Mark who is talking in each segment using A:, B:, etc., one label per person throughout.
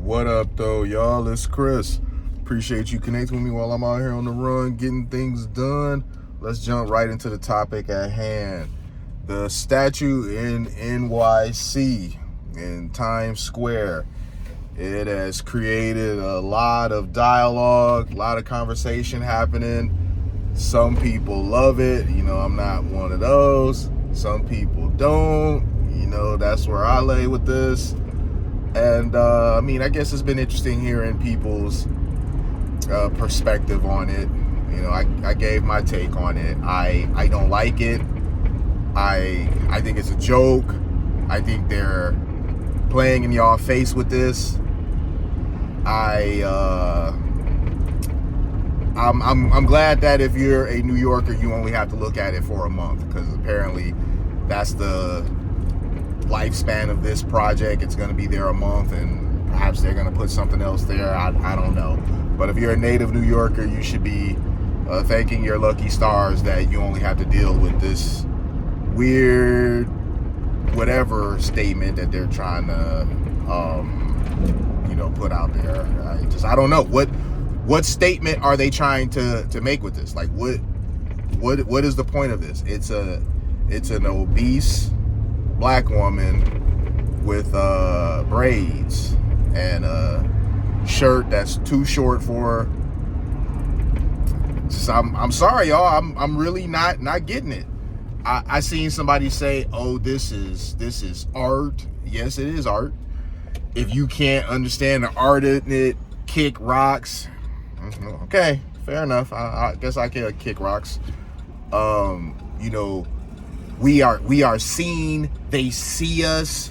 A: What up, though, y'all? It's Chris. Appreciate you connecting with me while I'm out here on the run, getting things done. Let's jump right into the topic at hand. The statue in NYC, in Times Square. It has created a lot of dialogue, a lot of conversation happening. Some people love it. I'm not one of those. Some people don't. That's where I lay with this. And I guess it's been interesting hearing people's perspective on it. I gave my take on it. I don't like it. I think it's a joke. I think they're playing in y'all face with this. I'm glad that if you're a New Yorker, you only have to look at it for a month, because apparently that's the lifespan of this project. It's going to be there a month, and perhaps they're going to put something else there. I don't know. But if you're a native New Yorker, you should be thanking your lucky stars that you only have to deal with this weird whatever statement that they're trying to put out there. I don't know what statement are they trying to make with this. Like, what is the point of this? It's an obese black woman with braids and a shirt that's too short for her. I'm sorry, y'all. I'm really not getting it. I seen somebody say, "Oh, this is art." Yes, it is art. If you can't understand the art in it, kick rocks. Okay, fair enough. I guess I can kick rocks. We are seen. They see us.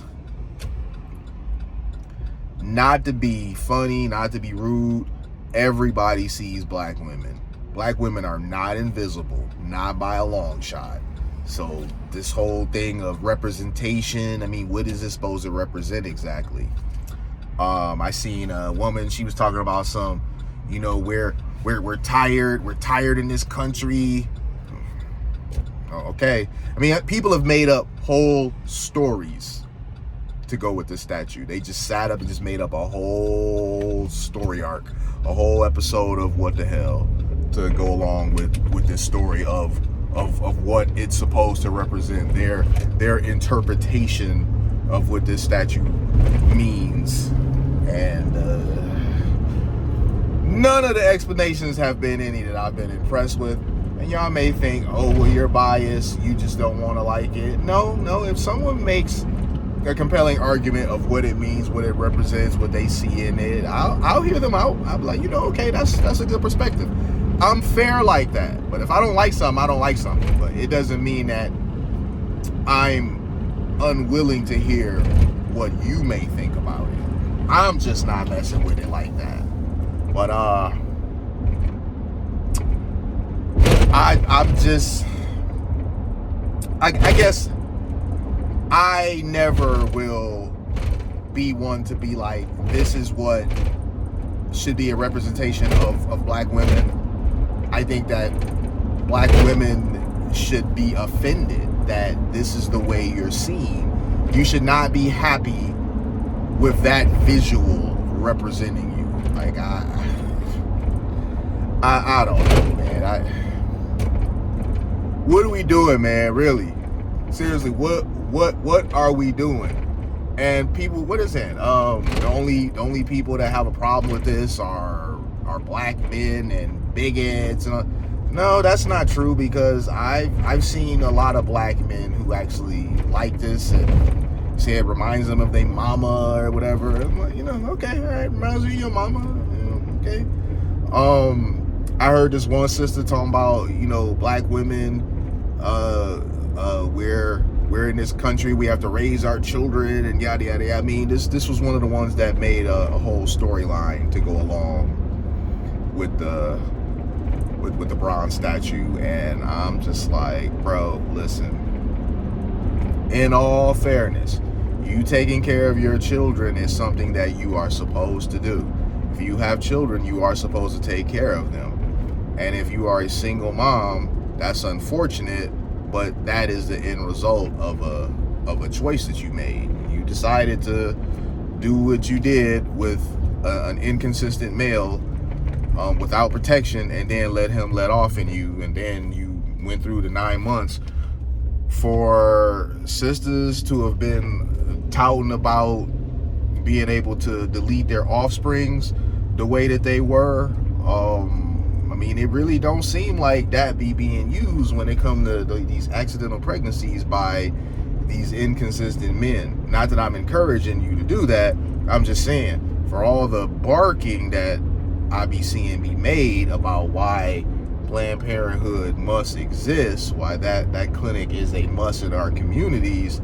A: Not to be funny, not to be rude. Everybody sees black women. Black women are not invisible, not by a long shot. So this whole thing of representation, what is this supposed to represent exactly? I seen a woman, she was talking about some, we're tired in this country. Okay. People have made up whole stories to go with this statue. They just sat up and just made up a whole story arc, a whole episode of what the hell to go along with this story of what it's supposed to represent, their interpretation of what this statue means. And none of the explanations have been any that I've been impressed with. And y'all may think, oh, well, you're biased, you just don't want to like it. No, if someone makes a compelling argument of what it means, what it represents, what they see in it, I'll hear them out. I'll be like, okay, that's a good perspective. I'm fair like that. But if I don't like something, I don't like something. But it doesn't mean that I'm unwilling to hear what you may think about it. I'm just not messing with it like that. But I guess I never will be one to be like, this is what should be a representation of black women. I think that black women should be offended that this is the way you're seen. You should not be happy with that visual representing you. Like, I don't know, man. What are we doing, man? Really? Seriously, what are we doing? And people, what is that? The only people that have a problem with this are black men and bigots. No, that's not true, because I've seen a lot of black men who actually like this and say it reminds them of their mama or whatever. I'm like, okay, all right, reminds me of your mama. Okay. I heard this one sister talking about, black women, we're in this country, we have to raise our children and yada yada yada. This was one of the ones that made a whole storyline to go along with the bronze statue. And I'm just like, bro, listen, in all fairness, you taking care of your children is something that you are supposed to do. If you have children, you are supposed to take care of them. And if you are a single mom, that's unfortunate, but that is the end result of a choice that you made. You decided to do what you did with an inconsistent male without protection, and then let him let off in you, and then you went through the 9 months. For sisters to have been touting about being able to delete their offsprings the way that they were, I mean, it really don't seem like that be being used when it comes to these accidental pregnancies by these inconsistent men. Not that I'm encouraging you to do that. I'm just saying, for all the barking that I be seeing be made about why Planned Parenthood must exist, why that clinic is a must in our communities,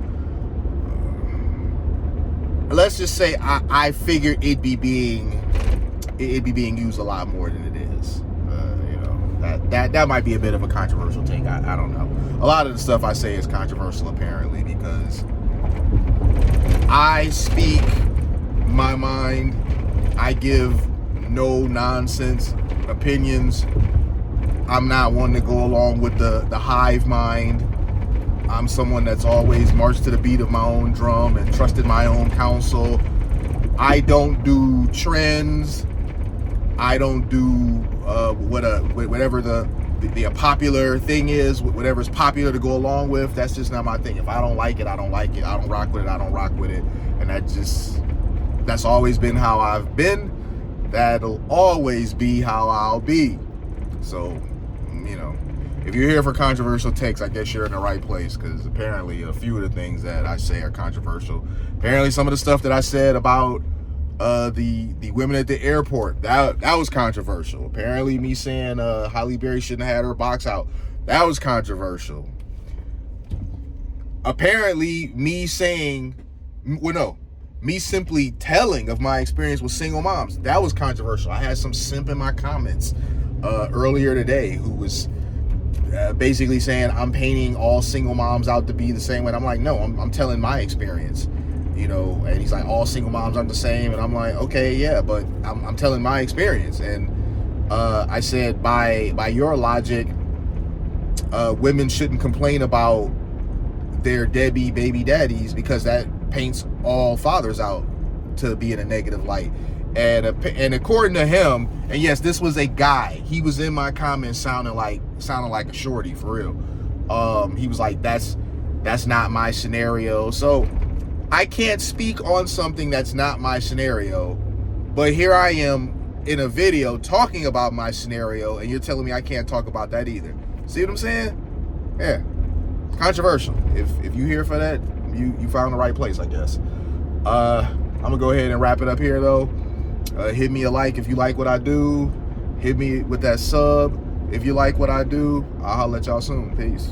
A: let's just say I figured it'd be being used a lot more than it is. That might be a bit of a controversial take. I don't know. A lot of the stuff I say is controversial, apparently, because I speak my mind. I give no nonsense opinions. I'm not one to go along with the hive mind. I'm someone that's always marched to the beat of my own drum and trusted my own counsel. I don't do trends. I don't do whatever the popular thing is, whatever's popular to go along with. That's just not my thing. If I don't like it, I don't like it. I don't rock with it, I don't rock with it. And that's always been how I've been. That'll always be how I'll be. So, if you're here for controversial takes, I guess you're in the right place, because apparently a few of the things that I say are controversial. Apparently some of the stuff that I said about the women at the airport, that was controversial. Apparently me saying Halle Berry shouldn't have had her box out, that was controversial. Apparently me simply telling of my experience with single moms, that was controversial. I had some simp in my comments earlier today who was basically saying I'm painting all single moms out to be the same way. And I'm like, no, I'm telling my experience, and he's like, all single moms aren't the same. And I'm like, okay, yeah, but I'm telling my experience. And I said, by your logic, women shouldn't complain about their deadbeat baby daddies, because that paints all fathers out to be in a negative light. And according to him, and yes, this was a guy, he was in my comments sounding like a shorty, for real. He was like, that's not my scenario. So I can't speak on something that's not my scenario, but here I am in a video talking about my scenario, and you're telling me I can't talk about that either. See what I'm saying? Yeah, it's controversial. If you here for that, you found the right place, I guess. I'm gonna go ahead and wrap it up here, though. Hit me a like if you like what I do. Hit me with that sub if you like what I do. I'll holler at y'all soon. Peace.